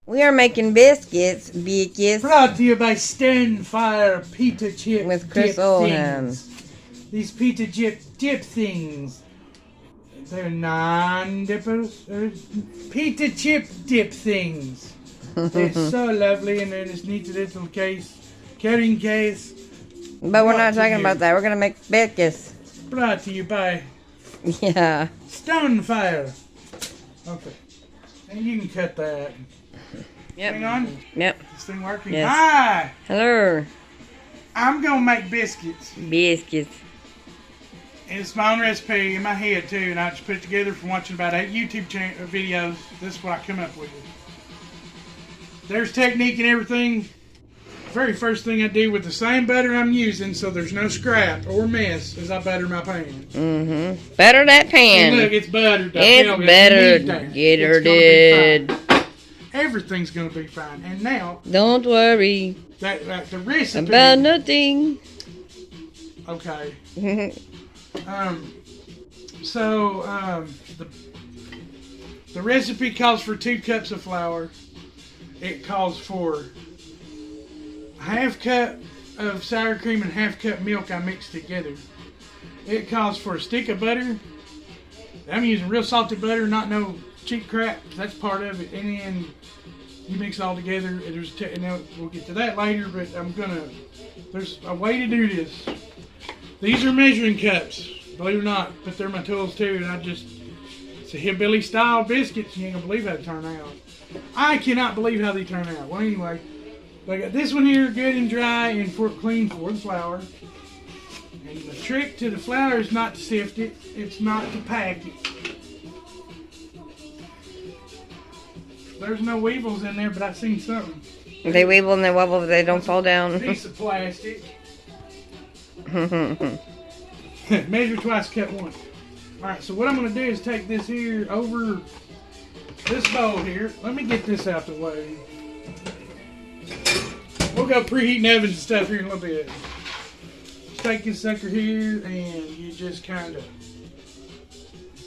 We are making biscuits, Brought to you by Fire Pita Chip with Chris dip Oldham. things. These pita dip things. They're non-dippers. They're pita chip dip things. They're so lovely, and they're in this neat little carrying case. But we're not talking about that. We're going to make biscuits. Brought to you by Yeah. Fire. Okay. And you can cut that. Yep. Hang on. Yep. This thing working? Yes. Hi! Hello. I'm going to make biscuits. Biscuits. And it's my own recipe in my head, too. And I just put it together from watching about 8 YouTube videos. This is what I come up with. There's technique and everything. Very first thing I do with the same butter I'm using, so there's no scrap or mess, is I butter my pan. Mm-hmm. Butter that pan. And look, it's buttered. It's buttered. Get her did. Everything's going to be fine. And now, don't worry the recipe. about nothing. Okay. The recipe calls for 2 cups of flour. It calls for ½ cup of sour cream and ½ cup milk I mixed together. It calls for a stick of butter. I'm using real salted butter, not no cheap crap. That's part of it. And then you mix it all together. And we'll get to that later, but there's a way to do this. These are measuring cups, believe it or not, but they're my tools too, and it's a hillbilly style biscuits. You ain't gonna believe how they turn out. I cannot believe how they turn out. Well, anyway, I got this one here good and dry and clean for the flour. And the trick to the flour is not to sift it, it's not to pack it. There's no weevils in there, but I've seen something. They weevil and they wobble, but they don't fall down. Piece of plastic. Measure twice, cut once. Alright, so what I'm going to do is take this here over this bowl here. Let me get this out the way. We'll go preheating ovens and stuff here in a little bit. Just take this sucker here and you just kind of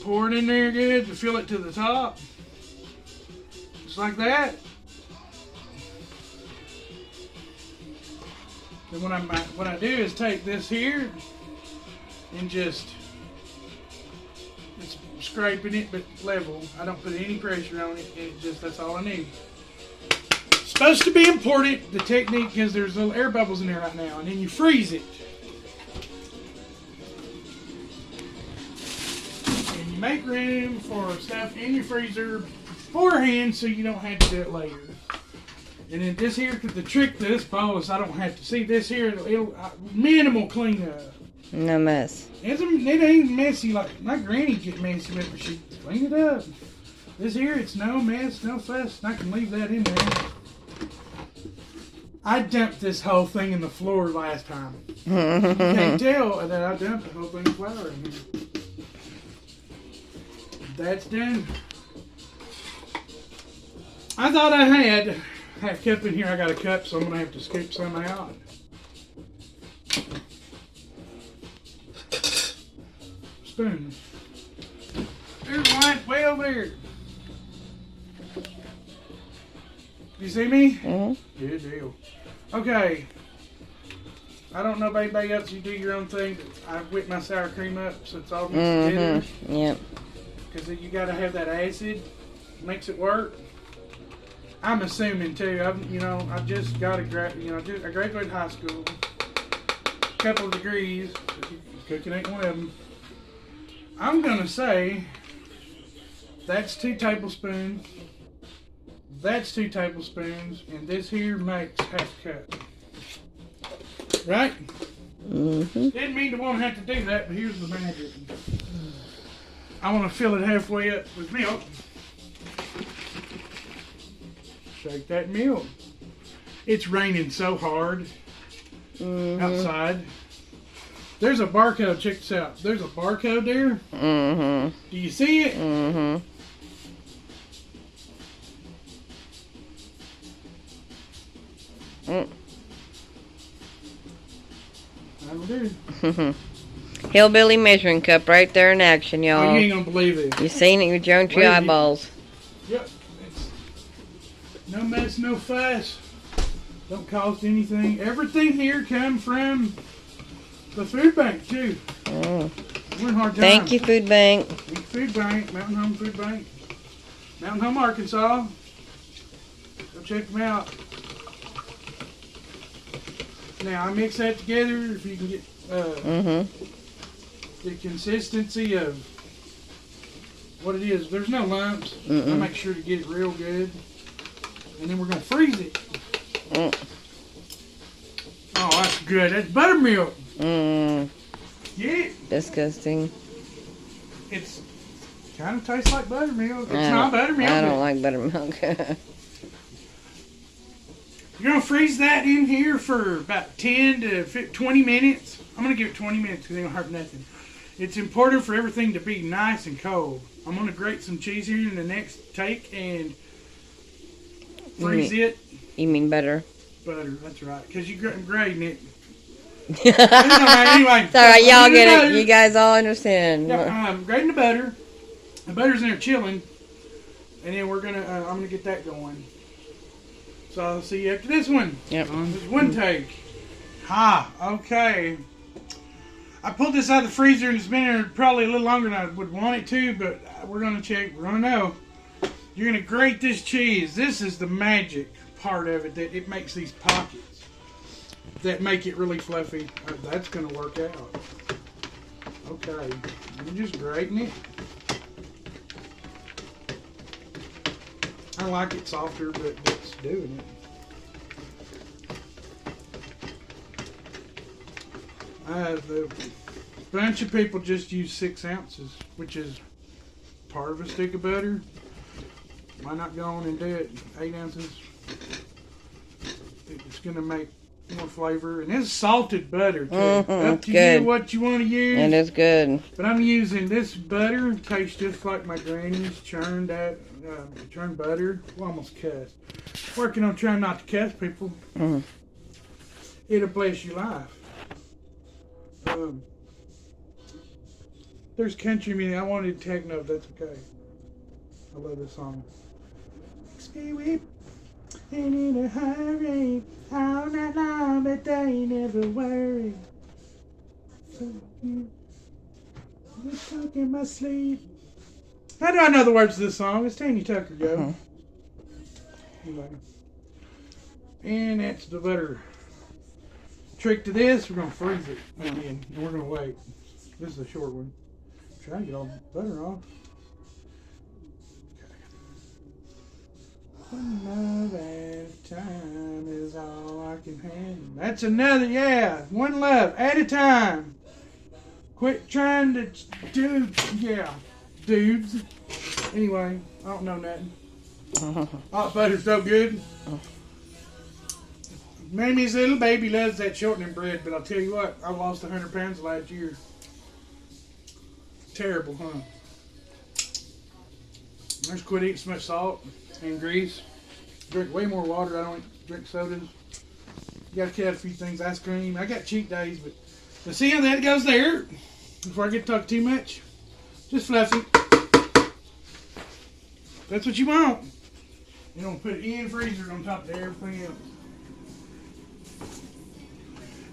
pour it in there good to fill it to the top. Just like that. Then what I do is take this here and just it's scraping it but level. I don't put any pressure on it, and that's all I need. Supposed to be important, the technique, because there's little air bubbles in there right now, and then you freeze it. And you make room for stuff in your freezer beforehand so you don't have to do it later. And then this here, the trick to this bowl is I don't have to see this here. It'll minimal cleanup. No mess. It ain't messy like my granny get messy with it. She clean it up. This here, it's no mess, no fuss. I can leave that in there. I dumped this whole thing in the floor last time. You can't tell that I dumped the whole thing of flour in here. That's done. I thought I had ½ cup in here. I got a cup, so I'm going to have to scoop some out. Spoon. There's one way over there. You see me? Mm-hmm. Good deal. Okay. I don't know about anybody else. You do your own thing. I whip my sour cream up so it's all mixed together. Yep. Because you got to have that acid. Makes it work. I'm assuming too. I just got I graduated high school. A couple of degrees. Cooking ain't one of them. I'm gonna say that's 2 tablespoons. That's 2 tablespoons, and this here makes ½ cup. Right? Mm-hmm. Didn't mean to want to have to do that, but here's the magic. I want to fill it halfway up with milk. Shake that milk. It's raining so hard outside. There's a barcode. Check this out. There's a barcode there. Mm-hmm. Do you see it? Mm-hmm. That'll do. Hillbilly measuring cup right there in action, y'all. Oh, you ain't gonna believe it. You seen it with your own 2 eyeballs. Yep. No mess, no fuss. Don't cost anything. Everything here comes from the food bank too. Mm. We're in hard time. Thank you, Food Bank. Food Bank, Mountain Home Food Bank, Mountain Home, Arkansas. Go check them out. Now I mix that together. If you can get the consistency of what it is. There's no lumps. I make sure to get it real good, and then we're gonna freeze it. Oh, that's good. That's buttermilk. Get it? Disgusting. It's kind of tastes like buttermilk. It's not buttermilk. I don't like buttermilk. You're going to freeze that in here for about 10 to 20 minutes. I'm going to give it 20 minutes because it ain't going to hurt nothing. It's important for everything to be nice and cold. I'm going to grate some cheese here in the next take and freeze it. You mean butter? Butter, that's right. Because you're grating it. Anyway, it's alright, y'all get it. You guys all understand. Yeah, I'm grating the butter. The butter's in there chilling. And then we're going to, I'm going to get that going. So I'll see you after this one. Yep. This one take. Okay. I pulled this out of the freezer and it's been there probably a little longer than I would want it to, but we're going to check. We're going to know. You're going to grate this cheese. This is the magic part of it, that it makes these pockets that make it really fluffy. That's going to work out. Okay. I'm just grating it. I like it softer, but it's doing it. The bunch of people just use 6 ounces, which is part of a stick of butter. Why not go on and do it 8 ounces? It's going to make more flavor. And it's salted butter, too. Up to you what you want to use. It is good. But I'm using this butter. It tastes just like my granny's churned butter. Well, almost cussed. Working on trying not to cuss people. It'll bless your life. There's country music. I wanted techno, that's okay. I love this song. Whip and in a hurry, all night long, but they never worry. So you talk in my sleep. How do I know the words to this song? It's Tanya Tucker, yo. Anyway. And that's the butter. Trick to this, we're going to freeze it again, and we're going to wait. This is a short one. Try to get all the butter off. One love at a time is all I can handle. That's another, yeah. One love at a time. Quit trying to do, yeah, dudes. Anyway, I don't know nothing. Hot butter's so good. Mamie's little baby loves that shortening bread, but I'll tell you what, I lost 100 pounds last year. Terrible, huh? Just quit eating so much salt and grease. Drink way more water. I don't drink sodas. You gotta cut a few things. Ice cream. I got cheat days, but see how that goes there. Before I get to talk too much, just fluff it. That's what you want. You don't put it in the freezer on top of everything else.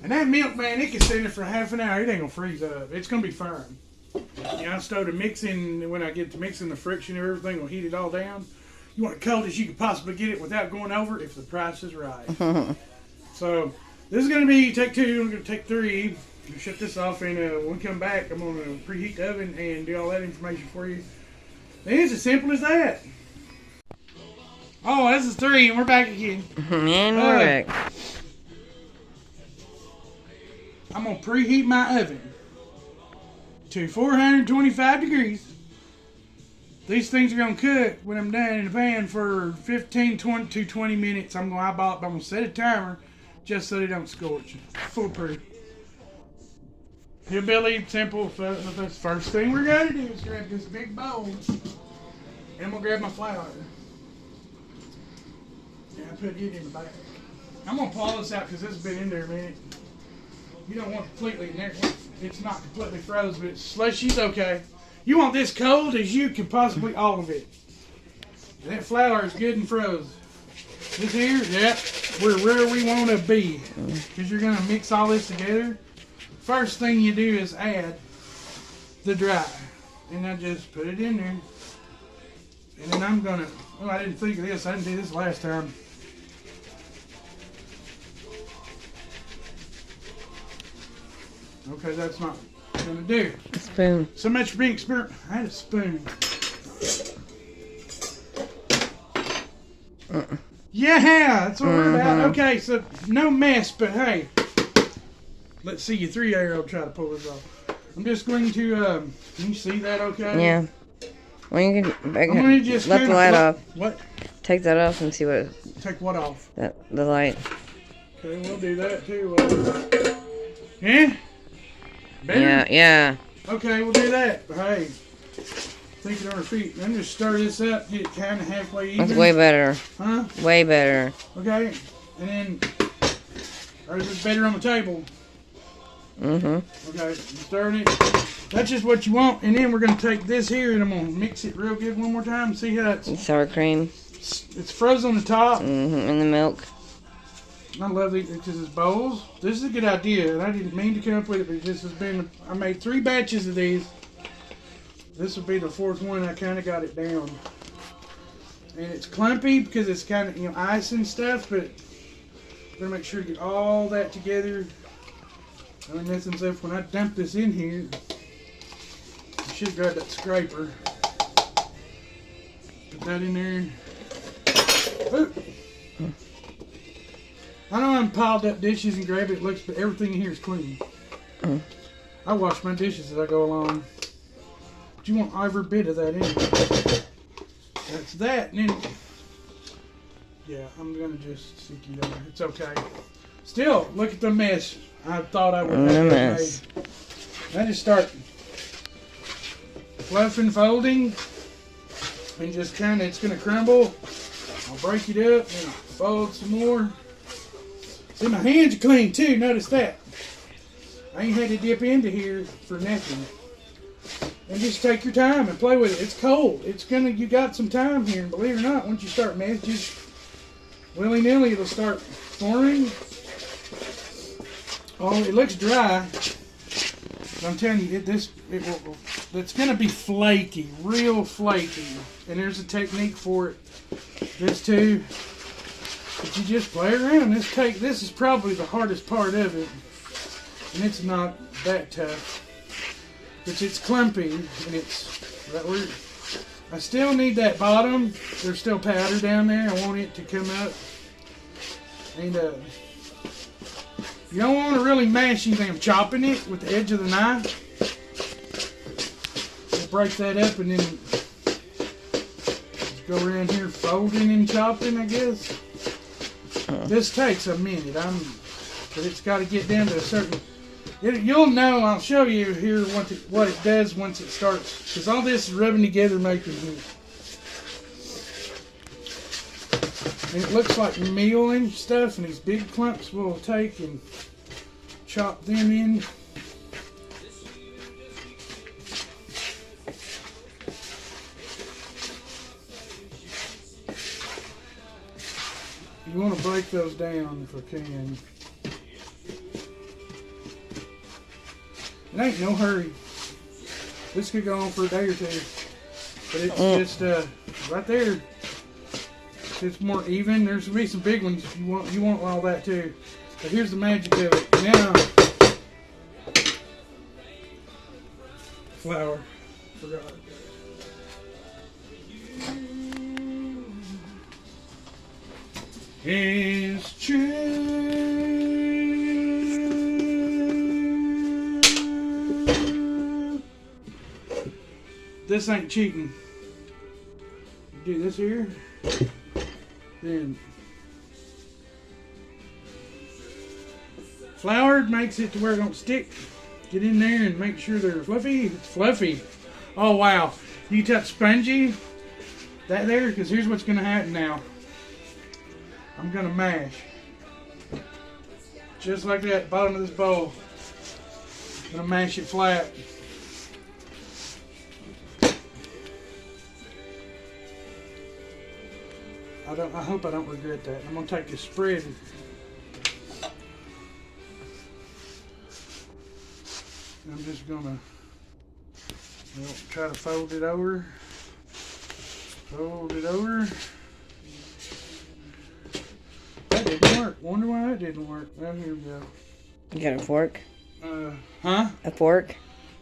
And that milk, man, it can sit there for half an hour. It ain't gonna freeze up. It's gonna be firm. You know, I started mixing. When I get to mixing, the friction of everything will heat it all down. You want it cold as you can possibly get it without going over if the price is right. So this is gonna be take 2. I'm gonna take 3. Shut this off, and when we come back, I'm gonna preheat the oven and do all that information for you. And it's as simple as that. Oh, this is 3, and we're back again. And we're back. I'm going to preheat my oven to 425 degrees. These things are going to cook when I'm done in the pan for 15 to 20 minutes. I'm going to eyeball it, but I'm going to set a timer just so they don't scorch. Foolproof. Hillbilly, simple. The first thing we're going to do is grab this big bowl, and I'm going to grab my flour. And I put it in the bag. I'm going to pull this out because this has been in there a minute. You don't want it completely in there. It's not completely frozen, but it's slushy's okay. You want this cold as you can possibly, all of it. And that flour is good and frozen. This here, yep, we're where we want to be. Because you're going to mix all this together. First thing you do is add the dry. And I just put it in there. And then I'm going to, oh, I didn't think of this. I didn't do this last time. Okay, that's not going to do. Spoon. So much for being expert. I had a spoon. Yeah, that's what we're about. Okay, so no mess, but hey, let's see you 3-year-old try to pull this off. I'm just going to, can you see that okay? Yeah. Well, you can I'm going to just let the light off. What? Take that off and see what Take what off? the light. Okay, we'll do that too. Yeah? Better? Yeah. Okay, we'll do that. But hey, thinking on our feet. Then just stir this up, get it kind of halfway even. That's way better. Huh? Way better. Okay, and then, or is it better on the table? Mm-hmm. Okay, stirring it. That's just what you want. And then we're going to take this here and I'm going to mix it real good one more time. See how it's Sour cream. It's frozen on the top. Mm-hmm. And the milk. I love these because it's bowls. This is a good idea, and I didn't mean to come up with it, but this has been. I made 3 batches of these. This will be the 4th one. I kind of got it down, and it's clumpy because it's kind of ice and stuff. But I'm gonna make sure to get all that together. I mean, that's stuff. When I dump this in here, I should grab that scraper. Put that in there. Ooh. I know I'm piled up dishes and grab it looks, but everything in here is clean. I wash my dishes as I go along. But you want every bit of that in there. That's that. And then, yeah, I'm going to just stick it over. It's okay. Still, look at the mess. I thought I would have The it mess. made. I just start fluffing, folding, and just kind of, it's going to crumble. I'll break it up and I'll fold some more. See, my hands are clean too, notice that. I ain't had to dip into here for nothing. And just take your time and play with it. It's cold. You got some time here, and believe it or not, once you start messing, just willy-nilly, it'll start forming. Oh, it looks dry. But I'm telling you, it's going to be flaky, real flaky. And there's a technique for it. This too. But you just play around. This is probably the hardest part of it. And it's not that tough. But it's clumpy and it's that weird. I still need that bottom. There's still powder down there. I want it to come up. And you don't want to really mash anything. I'm chopping it with the edge of the knife. Just break that up and then just go around here folding and chopping, I guess. This takes a minute, but it's got to get down to a certain. You'll know. I'll show you here what it does once it starts, because all this is rubbing together, making heat. And it looks like meal and stuff, and these big clumps we'll take and chop them in. You want to break those down if I can. It ain't no hurry. This could go on for a day or two. But it's just right there. It's more even. There's gonna be some big ones. You want all that too. But here's the magic of it. Now, flour. Forgot. It's true. This ain't cheating. You do this here, then floured makes it to where it don't stick. Get in there and make sure they're fluffy. It's fluffy. Oh wow! You touch spongy that there, because here's what's gonna happen now. I'm gonna mash. Just like that, bottom of this bowl. I'm gonna mash it flat. I hope I don't regret that. I'm gonna take this spread. I'm just gonna try to fold it over. Fold it over. That didn't work. Wonder why that didn't work. Well, here we go. You got a fork? Huh? A fork?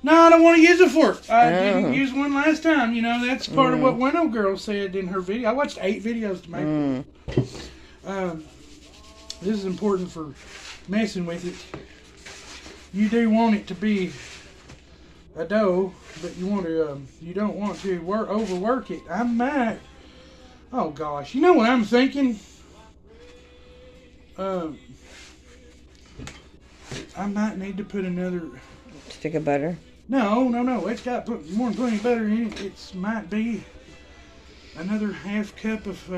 No, I don't want to use a fork. I didn't use one last time. You know, that's part of what Winnow Girl said in her video. I watched 8 videos to make it. This is important for messing with it. You do want it to be a dough, but you don't want to overwork it. I might. Oh gosh, you know what I'm thinking? I might need to put another stick of butter. No. It's got more than plenty of butter in it. It might be another half cup of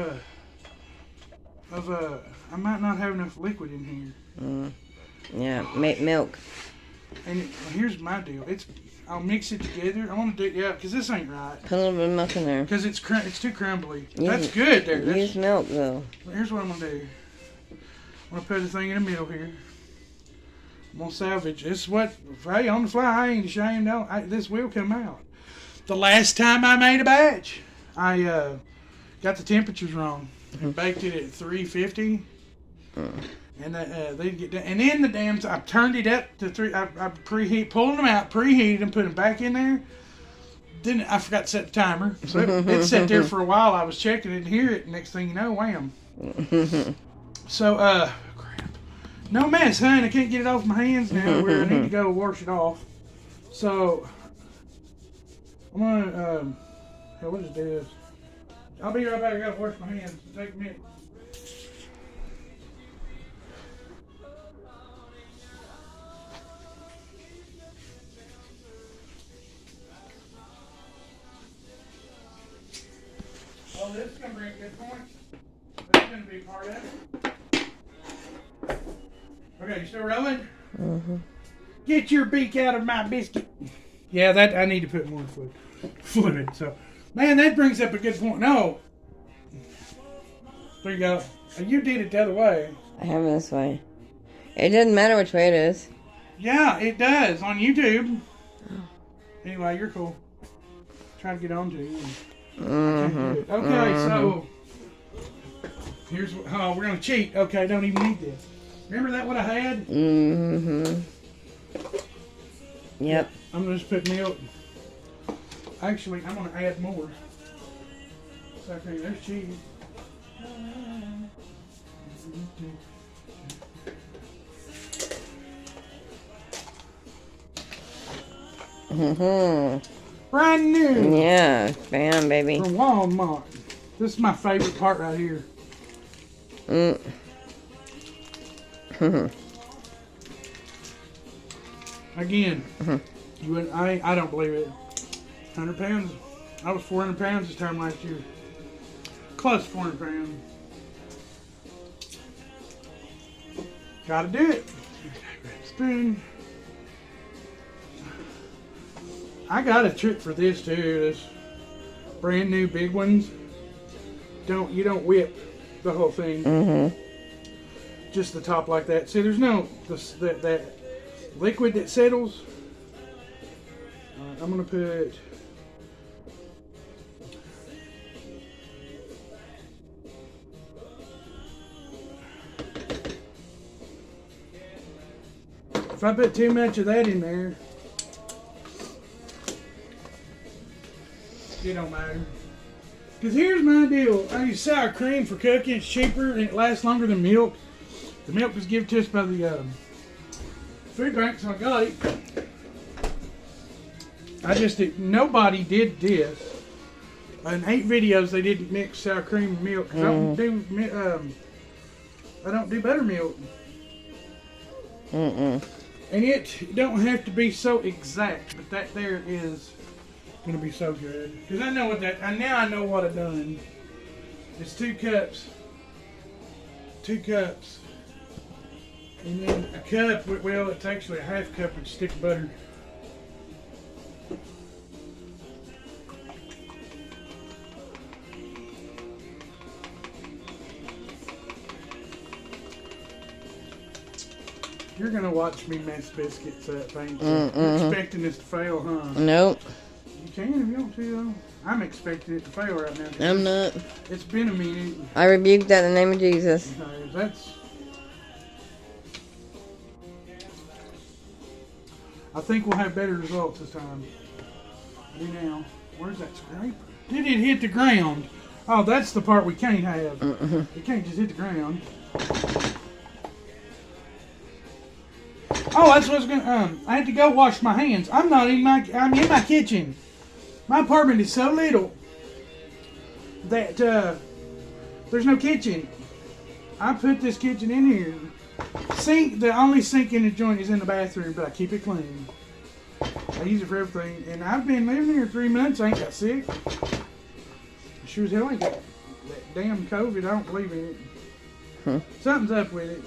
I might not have enough liquid in here. Yeah, milk. And here's my deal. I'll mix it together. I want to do because this ain't right. Put a little bit of milk in there. Because it's too crumbly. That's good there. Use milk though. Here's what I'm gonna do. I'm gonna put the thing in the middle here. I'm gonna salvage. This is what, hey, on the fly, I ain't ashamed. This will come out. The last time I made a batch, I got the temperatures wrong. And baked it at 350. And they get down. And then I turned it up to 3. I pulled them out, preheated them, put them back in there. Then I forgot to set the timer. So it sat there for a while. I was checking it and hear it. Next thing you know, wham. So, crap. No mess, honey. I can't get it off my hands now where I need to go wash it off. So, I'm going to, what is this? I'll be right back. I got to wash my hands. It'll take a minute. Oh, this is going to bring a good point. That's going to be part of it. Okay, you still rolling? Get your beak out of my biscuit. Yeah, that I need to put more fluid. So, man, that brings up a good point. No. There you go. You did it the other way. I have it this way. It doesn't matter which way it is. Yeah, it does on YouTube. Anyway, you're cool. Try to get on to you. Okay, so here's what, we're gonna cheat. Okay, don't even need this. Remember that what I had? Yep. I'm gonna just put milk. Actually, I'm gonna add more. So okay, there's cheese. Brand new. Yeah, bam, baby. From Walmart. This is my favorite part right here. Again, you wouldn't, I don't believe it. 100 pounds. I was 400 pounds this time last year. Close to 400 pounds. Gotta do it. Spoon. I got a trick for this too. This brand new big ones. You don't whip the whole thing. Just the top like that. See, there's no that liquid that settles. I'm gonna put. If I put too much of that in there, it don't matter. Because here's my deal. I use sour cream for cooking. It's cheaper and it lasts longer than milk. The milk was given to us by the food bank, so I got it. Nobody did this. In 8 videos, they didn't mix sour cream and milk. I don't do buttermilk. And it don't have to be so exact, but that there is gonna be so good. Because I know what now I know what I've done. It's 2 cups. 2 cups. And then a cup, well, it's actually a half cup of stick of butter. You're gonna watch me mess biscuits up, ain't you? You're expecting this to fail, huh? Nope. You can if you want to, though. I'm expecting it to fail right now. I'm not. It's been a minute. I rebuke that in the name of Jesus. No, that's... I think we'll have better results this time. Do now. Where's that scraper? Did it hit the ground? Oh, that's the part we can't have. It can't just hit the ground. Oh, that's what's gonna. I had to go wash my hands. I'm in my kitchen. My apartment is so little that there's no kitchen. I put this kitchen in here. The only sink in the joint is in the bathroom, but I keep it clean. I use it for everything, and I've been living here 3 months. I ain't got sick. Sure as hell ain't got that damn COVID. I don't believe in it. Something's up with it.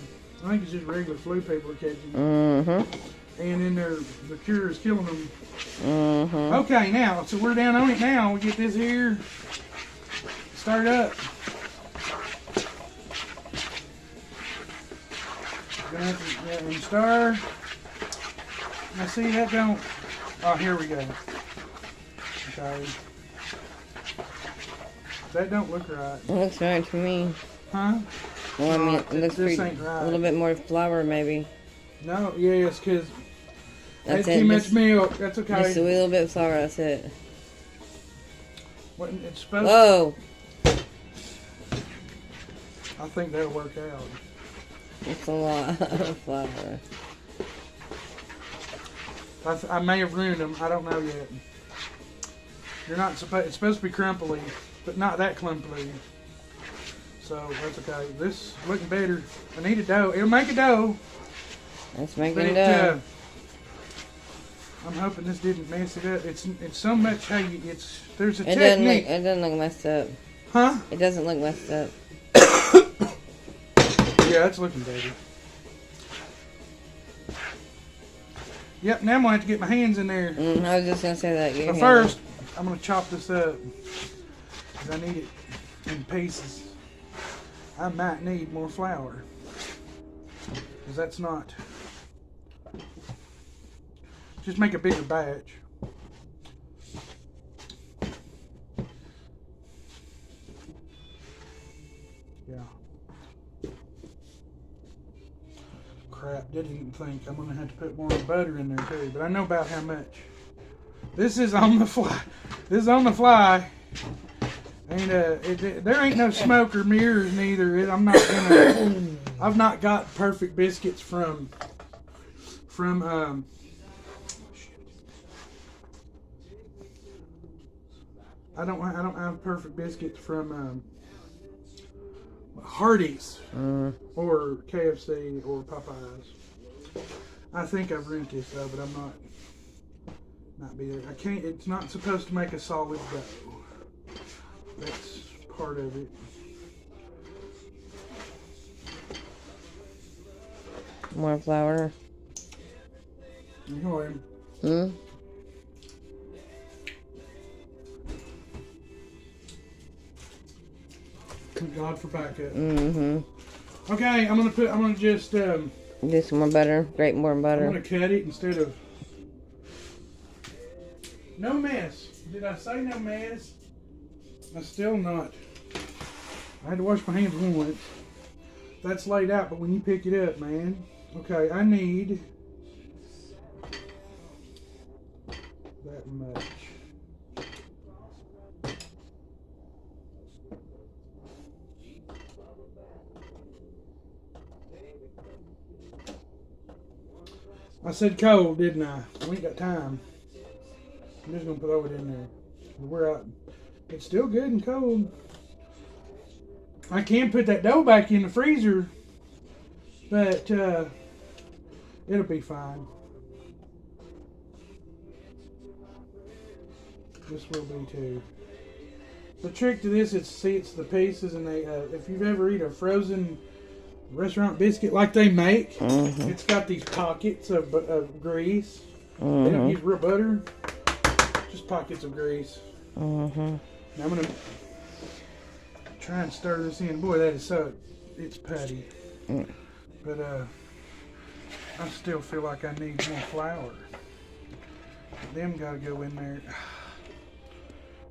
I think it's just regular flu people are catching. And then the cure is killing them. Okay, now, so we're down on it now. We get this here. Start up. Gonna have to stir. Now see that don't. Oh, here we go. Okay. That don't look right. It looks right to me. Huh? Well, I mean, it looks this pretty, ain't right. a little bit more flour, maybe. No, yeah, it's because That's too much milk. That's okay. Just a little bit of flour, that's it. What, it's supposed Whoa! I think that'll work out. It's a lot of flour. I may have ruined them. I don't know yet. You're not supposed. It's supposed to be crumply, but not that clumpy. So that's okay. This is looking better. I need a dough. It'll make a dough. It's making dough. I'm hoping this didn't mess it up. It's so much. Hey, there's a technique. It doesn't look messed up. Huh? It doesn't look messed up. Yeah, it's looking better. Yep, now I'm going to have to get my hands in there. I was just going to say that. But first, I'm going to chop this up. Because I need it in pieces. I might need more flour. Because that's not... Just make a bigger batch. Yeah. Crap, didn't think I'm gonna have to put more butter in there too, but I know about how much. This is on the fly. This is on the fly. And there ain't no smoke or mirrors neither. I've not got perfect biscuits from I don't have perfect biscuits from Hardee's or KFC or Popeyes. I think I've ruined this though, but I'm not be there. I can't. It's not supposed to make a solid dough. That's part of it. More flour. God for backup. Okay, I'm gonna just do some more butter. Grate more butter. I'm gonna cut it instead of. No mess. Did I say no mess? I'm still not. I had to wash my hands once. That's laid out, but when you pick it up, man. Okay, I need that much. I said cold, didn't I? We ain't got time. I'm just gonna throw it in there. We're out. It's still good and cold. I can put that dough back in the freezer, but it'll be fine. This will be too. The trick to this is it's the pieces, and they. If you've ever eaten a frozen restaurant biscuit like they make, it's got these pockets of grease. They don't use real butter, just pockets of grease. Now I'm gonna try and stir this in. Boy, that is so, it's putty. But I still feel like I need more flour. Them gotta go in there.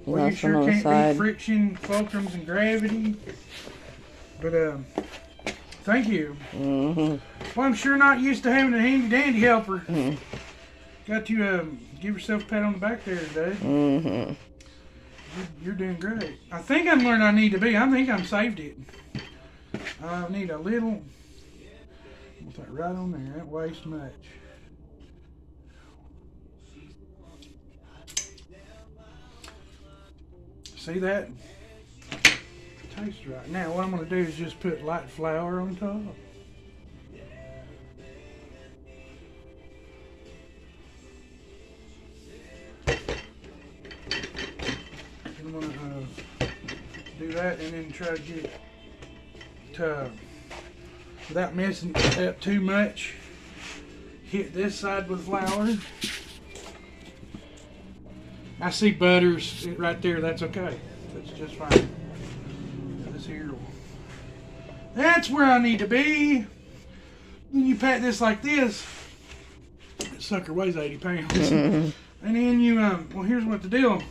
Well, you sure can't beat friction, fulcrums, and gravity. But, thank you. Mm-hmm. Well, I'm sure not used to having a handy-dandy helper. Mm-hmm. Got to give yourself a pat on the back there today. Mm-hmm. You're doing great. I think I'm where I need to be. I think I'm saved it. I need a little. Put that right on there. That weighs much. See that? Tastes right. Now what I'm going to do is just put light flour on top. I'm going to do that and then try to get to, without messing it up too much, hit this side with flour. I see butters right there. That's okay. That's just fine. This here. That's where I need to be. Then you pat this like this. That sucker weighs 80 pounds. Mm-hmm. And then you, well, here's what the deal.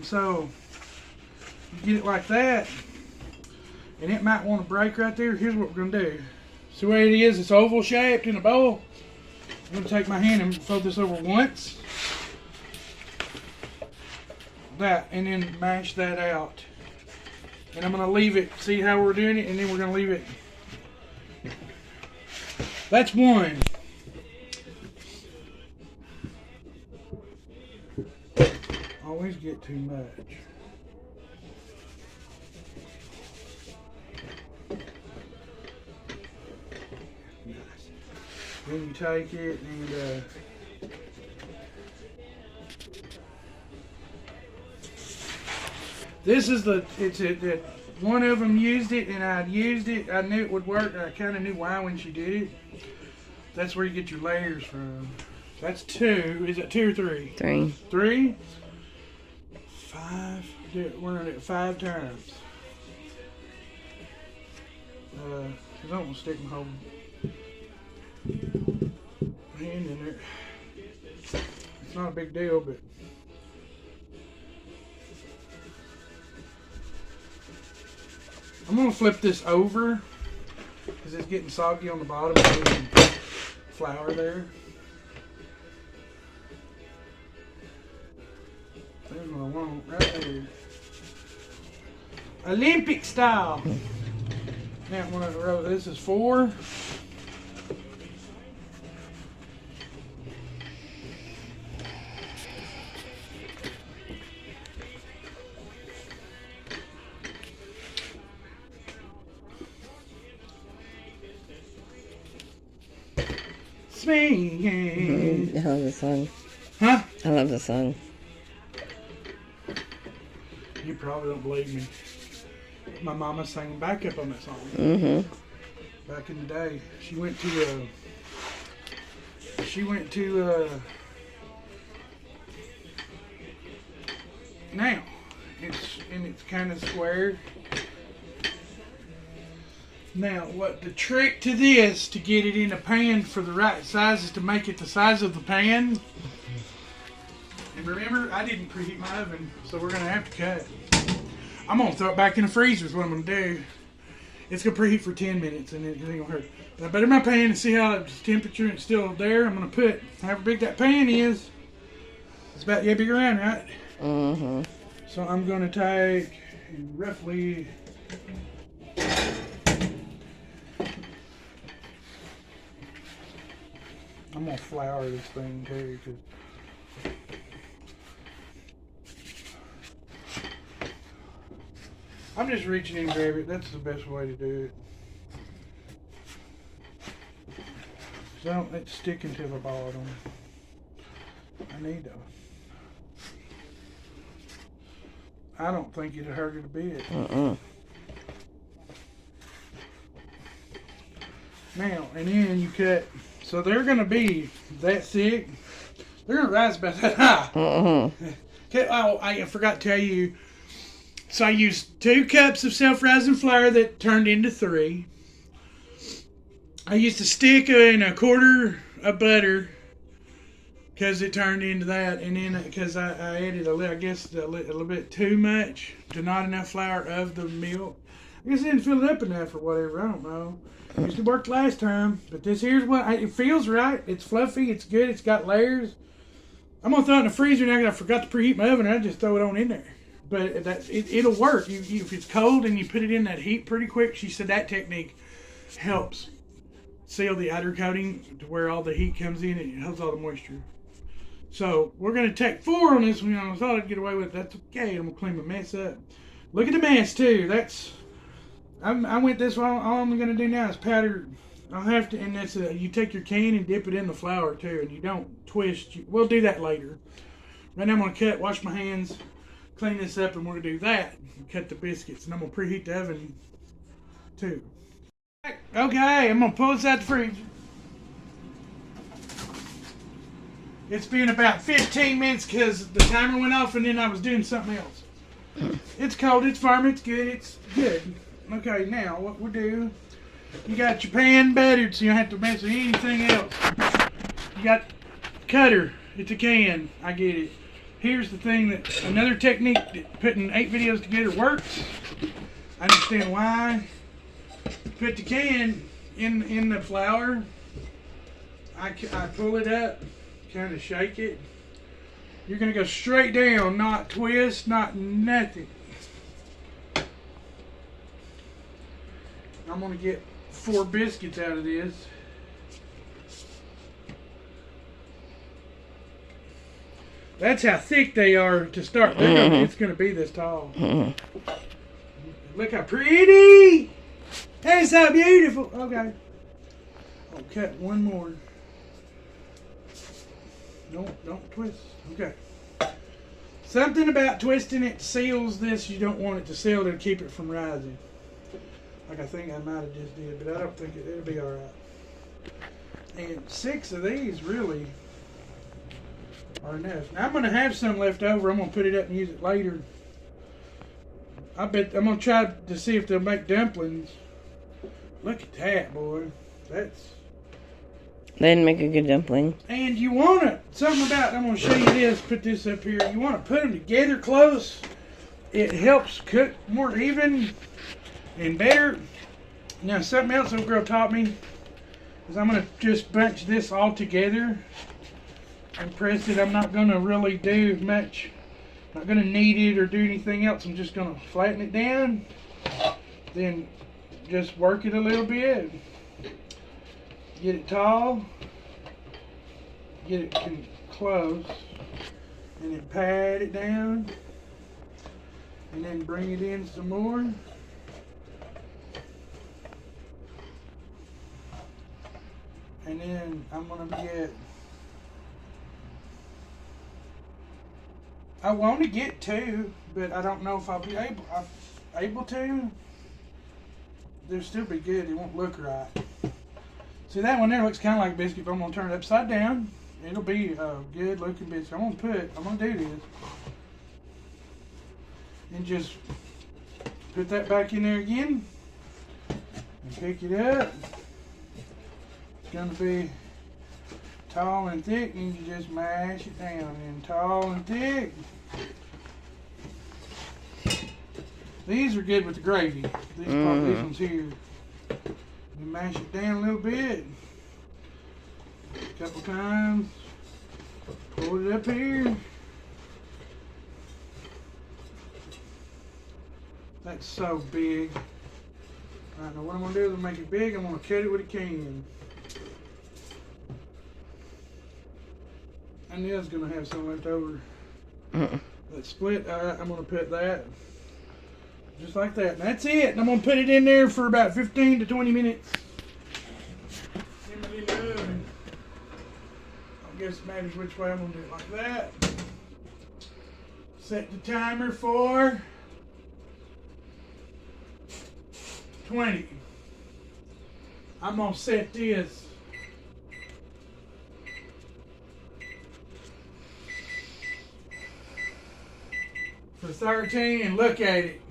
So you get it like that, and it might want to break right there. Here's what we're gonna do. See where it is? It's oval shaped in a bowl. I'm gonna take my hand and fold this over once. That, and then mash that out. And I'm gonna leave it. See how we're doing it, and then we're gonna leave it. That's one. Always get too much. Nice. Then you take it and this is the, it's that one of them used it and I used it. I knew it would work. I kind of knew why when she did it. That's where you get your layers from. That's two. Is it 2 or 3? 3. 3? 5. We're at it 5 times. I don't want to stick my whole hand in there. It's not a big deal, but I'm going to flip this over because it's getting soggy on the bottom. There's flour there. There's what I want right there. Olympic style. Now I'm going to roll. This is 4. Swinging. I love the song. Huh? I love the song. You probably don't believe me. My mama sang backup on that song. Mm-hmm. Back in the day, she went to now it's kind of square. Now, what the trick to this, to get it in a pan for the right size, is to make it the size of the pan. And remember, I didn't preheat my oven, so we're gonna have to cut. I'm gonna throw it back in the freezer is what I'm gonna do. It's gonna preheat for 10 minutes and it ain't gonna hurt. But I better my pan and see how the temperature is still there. I'm gonna put however big that pan is. It's about yeah big around, right? Mm-hmm. So I'm gonna take roughly I'm gonna flour this thing too, cause I'm just reaching in and grab it. That's the best way to do it. So don't let it stick into the bottom. I need to. I don't think it'll hurt it a bit. Now, and then you cut. So they're going to be that thick. They're going to rise about that high. Okay, oh, I forgot to tell you. So I used 2 cups of self-rising flour that turned into 3. I used to stick in a quarter of butter because it turned into that, and then because I added a little, I guess a little bit too much to not enough flour of the milk. I guess I didn't fill it up enough or whatever. I don't know. It used to work last time, but this here's what it feels right. It's fluffy. It's good. It's got layers. I'm gonna throw it in the freezer now because I forgot to preheat my oven. I just throw it on in there. But it'll work. If it's cold and you put it in that heat pretty quick, she said that technique helps seal the outer coating to where all the heat comes in and it holds all the moisture. So we're gonna take 4 on this one. I thought I'd get away with it. That's okay. I'm gonna clean my mess up. Look at the mess too. I went this way. All I'm gonna do now is powder. I'll have to, and that's you take your can and dip it in the flour too, and you don't twist. We'll do that later. Right now I'm gonna wash my hands, clean this up, and we're gonna do that. And cut the biscuits, and I'm gonna preheat the oven too. Okay, I'm gonna pull this out the fridge. It's been about 15 minutes because the timer went off, and then I was doing something else. It's cold. It's firm. It's good. It's good. Okay, now what we'll do. You got your pan buttered so you don't have to mess with anything else. You got cutter. It's a can. I get it. Here's the thing that another technique that putting 8 videos together works. I understand why. Put the can in the flour. I pull it up, kind of shake it. You're gonna go straight down, not twist, not nothing. I'm gonna get 4 biscuits out of this. That's how thick they are to start. It's gonna be this tall. Look how pretty! That's so beautiful. Okay. I'll cut one more. Don't twist. Okay. Something about twisting it seals this. You don't want it to seal to keep it from rising. Like I think I might have just did, but I don't think it'll be alright. And 6 of these really are enough. Now I'm going to have some left over. I'm going to put it up and use it later. I bet I'm going to try to see if they'll make dumplings. Look at that, boy. They'd make a good dumpling. And you want it. Something about, I'm going to show you this, put this up here. You want to put them together close. It helps cook more even and better. Now something else old girl taught me is I'm going to just bunch this all together and press it. I'm not going to really do much. I'm not going to knead it or do anything else. I'm just going to flatten it down. Then just work it a little bit. Get it tall. Get it close. And then pat it down. And then bring it in some more. And then I'm going to get, I want to get 2, but I don't know if I'll be able to. They'll still be good. It won't look right. See, that one there looks kind of like a biscuit, but I'm going to turn it upside down. It'll be a good looking biscuit. I'm going to do this. And just put that back in there again. And pick it up. It's going to be tall and thick, and you just mash it down. And tall and thick. These are good with the gravy. These ones here. You mash it down a little bit. A couple times. Pull it up here. That's so big. Alright, now what I'm going to do is make it big. I'm going to cut it with a can. I knew I was going to have some left over. That split, I'm going to put that just like that. And that's it. And I'm going to put it in there for about 15 to 20 minutes. In the oven. I guess it matters which way I'm going to do it, like that. Set the timer for 20. I'm going to set this for 13 and look at it.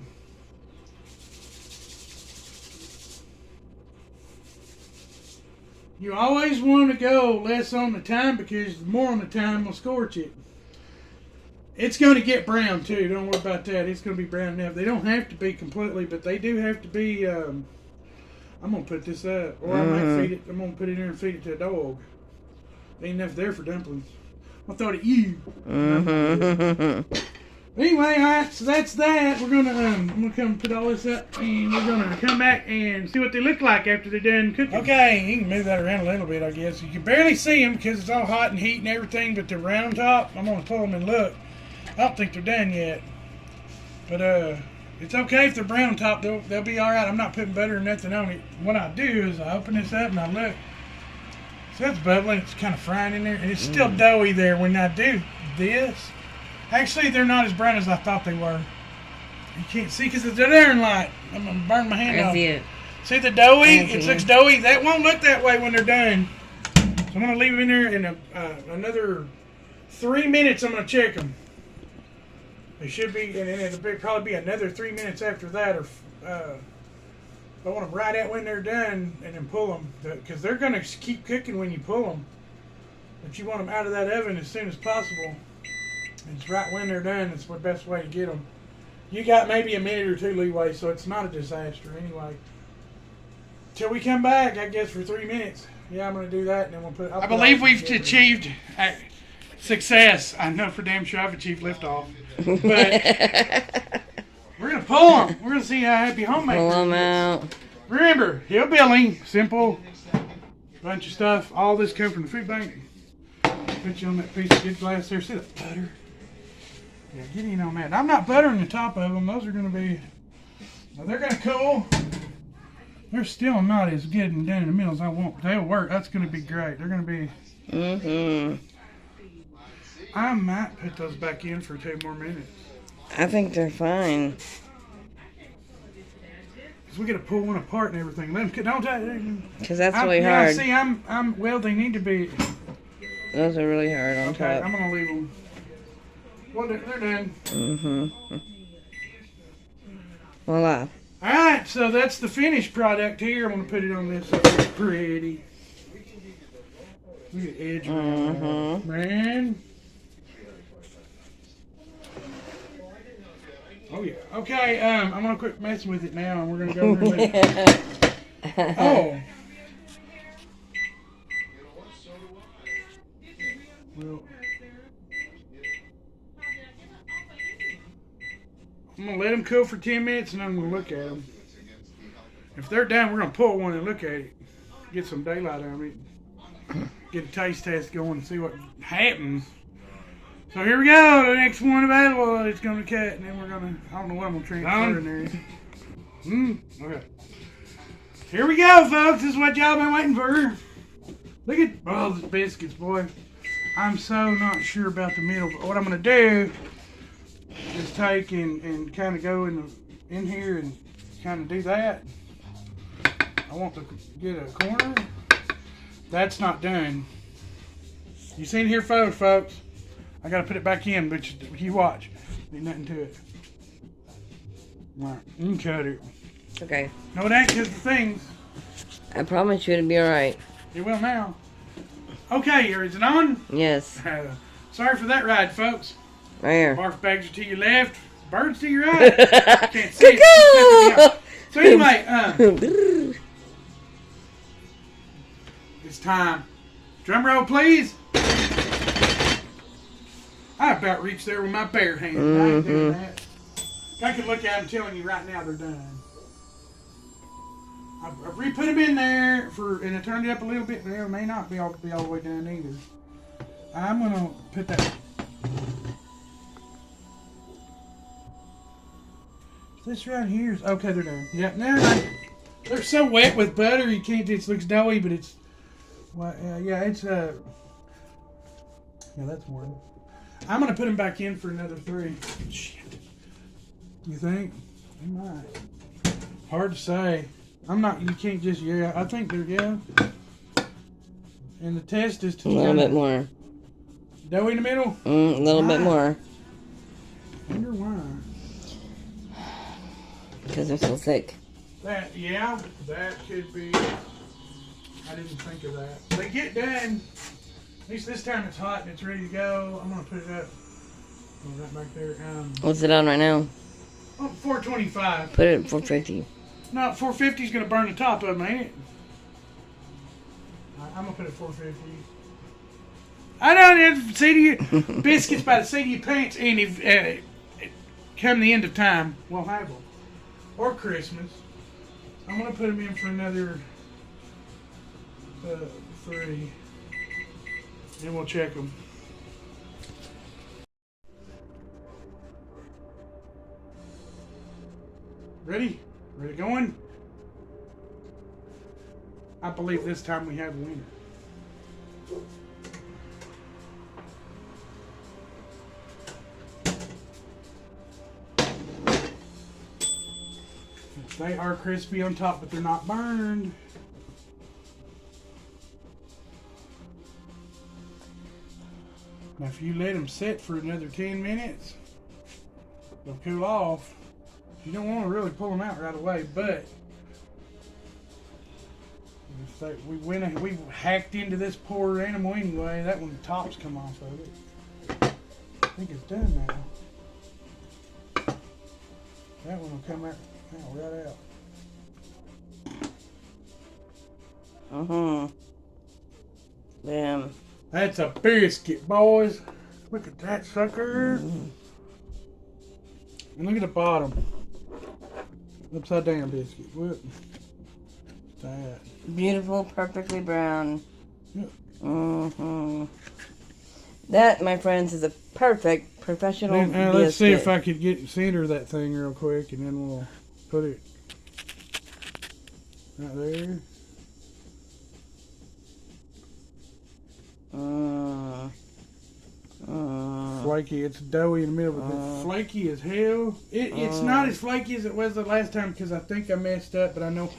You always want to go less on the time because more on the time will scorch it. It's going to get brown too. Don't worry about that. It's going to be brown enough. They don't have to be completely, but they do have to be. I'm going to put this up, or I might feed it. I'm going to put it in there and feed it to a dog. Ain't enough there for dumplings. I thought of you. Anyway, alright, so that's that. We're gonna I'm gonna come put all this up and we're gonna come back and see what they look like after they're done cooking. Okay, you can move that around a little bit, I guess. You can barely see them because it's all hot and heat and everything, but they're round top. I'm gonna pull them and look. I don't think they're done yet. But it's okay if they're brown top, they'll be alright. I'm not putting butter or nothing on it. What I do is I open this up and I look. So that's bubbling, it's kind of frying in there, and it's still doughy there when I do this. Actually, they're not as brown as I thought they were. You can't see because it's there in light. I'm going to burn my hand off. I see it. See the doughy? It looks doughy. That won't look that way when they're done. So I'm going to leave them in there in another 3 minutes. I'm going to check them. They should be, and then it'll probably be another 3 minutes after that. Or I want them right out when they're done and then pull them. Because they're going to keep cooking when you pull them. But you want them out of that oven as soon as possible. It's right when they're done. It's the best way to get them. You got maybe a minute or two leeway, so it's not a disaster anyway. Till we come back, I guess, for 3 minutes. Yeah, I'm going to do that, and then we'll put. I believe we've achieved success. I know for damn sure I've achieved liftoff, but we're going to pull them. We're going to see how happy homemaker Pull them is. out. Remember, hillbilly, simple, bunch of stuff. All this comes from the food bank. Put you on that piece of good glass there. See the butter? Yeah, get in on that. I'm not buttering the top of them. Those are going to be, well, they're going to cool. They're still not as good and done in the middle as I want. They'll work. That's going to be great. They're going to be. I might put those back in for 2 more minutes. I think they're fine. Cause we got to pull one apart and everything. Let them. Don't. Because that's really hard. See, well, they need to be. Those are really hard on top. I'm going to leave them. Well, they're done. Voila. Alright, so that's the finished product here. I'm going to put it on this. Pretty. Look at the edge. Man. Oh, yeah. Okay, I'm going to quit messing with it now, and we're going to go over it. Oh. Well, I'm going to let them cool for 10 minutes and I'm going to look at them. If they're done, we're going to pull one and look at it. Get some daylight on it. Get a taste test going and see what happens. So here we go. The next one available, it's going to cut and then we're going to, I don't know what I'm going to transfer in there. Okay. Here we go, folks. This is what y'all been waiting for. Look at all these biscuits, boy. I'm so not sure about the middle, but what I'm going to do is take and kind of go in here and kind of do that. I want to get a corner. That's not done. You seen here, folks? I got to put it back in, but you watch. Ain't nothing to it. All right, you can cut it. Okay. No, it ain't just the things. I promise you it'll be alright. It will now. Okay, is it on? Yes. Sorry for that ride, folks. Right here. Barf bags are to your left, birds to your right. Can't see it. So anyway, it's time. Drum roll, please. I about reached there with my bare hand. I ain't doing that. I can look at them telling you right now they're done. I re-put them in there and I turned it up a little bit, but it may not be all the way done either. I'm gonna put that. This right here is okay. They're done. Yep, they're so wet with butter you can't. It looks doughy, but it's. Well, yeah, it's yeah, that's one. I'm gonna put them back in for another 3. Shit. You think? They might. Hard to say. I'm not. You can't just. Yeah, I think they're. Yeah. And the test is to. A little bit more. Dough in the middle. A little bit more. Wonder why. Because they're so thick. That could be. I didn't think of that. They get done. At least this time it's hot and it's ready to go. I'm gonna put it up. Right back there. What's it on right now? 425. Put it at 450. No, 450 is gonna burn the top of them, ain't it? I'm gonna put it at 450. I don't see you biscuits by the seat of your pants, and if come the end of time, we'll have them, or Christmas. I'm gonna put them in for another 3, and we'll check them. Ready? Ready going? I believe this time we have a winner. They are crispy on top, but they're not burned. Now, if you let them sit for another 10 minutes, they'll cool off. You don't want to really pull them out right away, but we hacked into this poor animal anyway. That one, the tops come off of it. I think it's done now. That one will come out right out. Damn. That's a biscuit, boys. Look at that sucker. And look at the bottom. Upside down biscuit. What? That. Beautiful, perfectly brown. Yeah. That, my friends, is a perfect professional biscuit. Let's see if I could center that thing real quick, and then we'll put it right there. Flaky, it's doughy in the middle, but it's flaky as hell. It's not as flaky as it was the last time because I think I messed up, but I know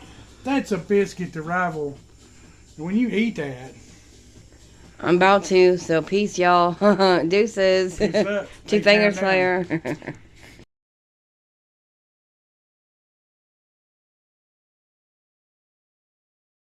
that's a biscuit to rival. And when you eat that, I'm about to, so peace, y'all. Deuces. Peace up. Two fingers, Slayer.